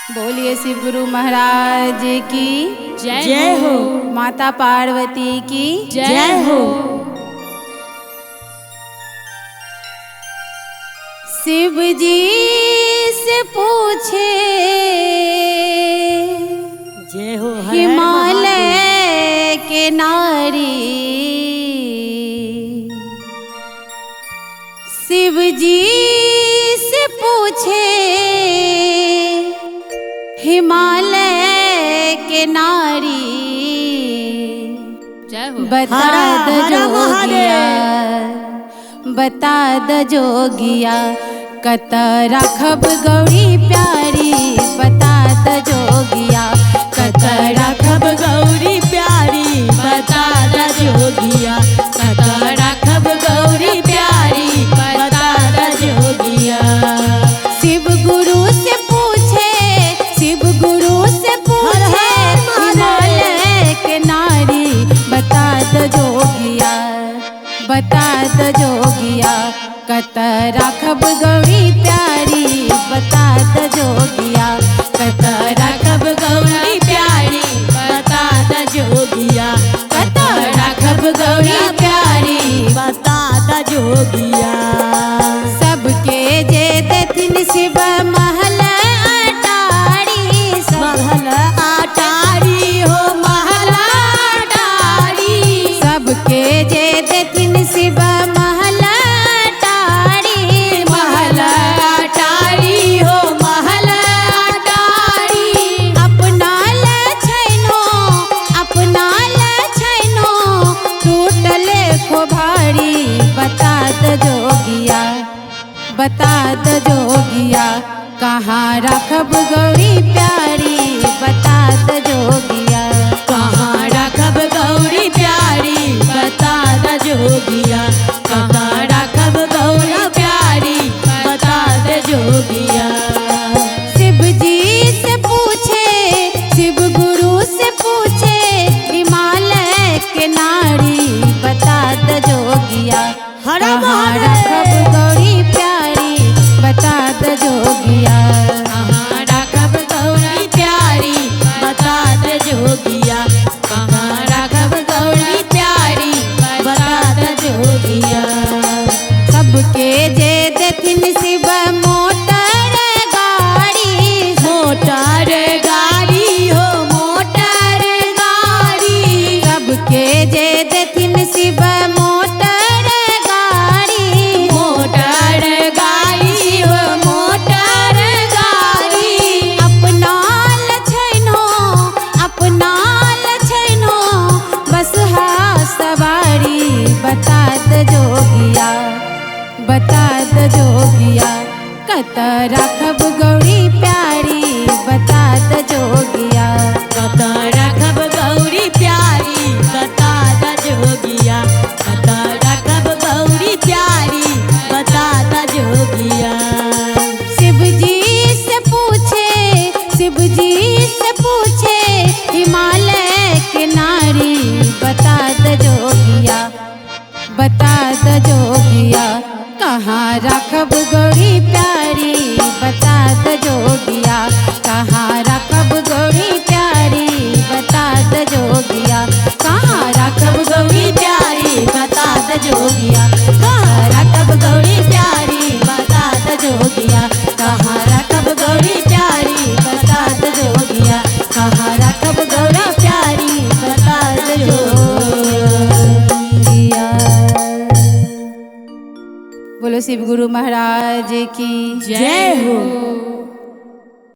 बोलिए शिव गुरु महाराज की जय हो। माता पार्वती की जय हो। शिव जी से पूछे जय हो हिमालय के नारी। शिव जी से पूछे हिमालय के नारी। बता द जोगिया, बता द जोगिया, कत राखब गौरी प्यारी। बता द जोगिया, कत राखब गौरी प्यारी। बता द जोगिया, कत राखब गौरी प्यारी। बता द जोगिया। शिव गुरु से पूछे, शिव गुरु से पूछे हिमालय के नारी। बता द जोगिया, बता द जोगिया, कत राखब गौरी प्यारी। बता द जोगिया, कत राखब गौरी प्यारी। बता द जोगिया, कत राखब गौरी प्यारी। बता द जोगिया। सबके जे देथिन शिव महल अटारी। महल अटारी हो महल अटारी। सबके जे देथिन शिव महल अटारी। महल अटारी हो महल अटारी। अपना लछैनो, अपना लछैनो, टूटले खो भारी। बता द जोगिया, बता द जोगिया, कहाँ राखब गौरी प्यारी। बता द जोगिया, कहाँ राखब गौरी प्यारी। बता द जोगिया, कहाँ राखब गौरी प्यारी। बता द जोगिया। शिव जी से पूछे, शिव गुरु से पूछे हिमालय के नारी। बता द जोगिया, हर कहाँ महादेव। राखब गौरी प्यारी। बता द जोगिया, कहाँ राखब गौरी प्यारी। बता द जोगिया, कहाँ राखब गौरी प्यारी। बता द जोगिया। सबके जे देथिन शिव मोटर गाड़ी। मोटर गाड़ी हो मोटर गाड़ी। सबके जे देथिन शिव मोटर गाड़ी। मोटर गाड़ी हो मोटर गाड़ी। अपना लछैनो, अपना लछैनो, बसहा सवारी। बता द जोगिया, बता द जोगिया, कत राखब गौरी प्यारी। बता द जोगिया, कत राखब गौरी प्यारी। बता द जोगिया, कत राखब गौरी प्यारी। बता द जोगिया। शिव जी से पूछे, शिव जी से पूछे हिमालय के नारी। बता द जोगिया, बता द जोगिया, कहाँ राखब गौरी प्यारी। बता द जोगिया, कहाँ राखब गौरी प्यारी। बता द जोगिया, कहाँ राखब गौरी प्यारी। बता द जोगिया, कहाँ राखब गौरी प्यारी। बता द जोगिया, कहाँ राखब गौरी प्यारी। बता द जोगिया, कहाँ राखब गौरा प्यारी। बता द जोगिया। बोलो शिव गुरु महाराज की जय हो।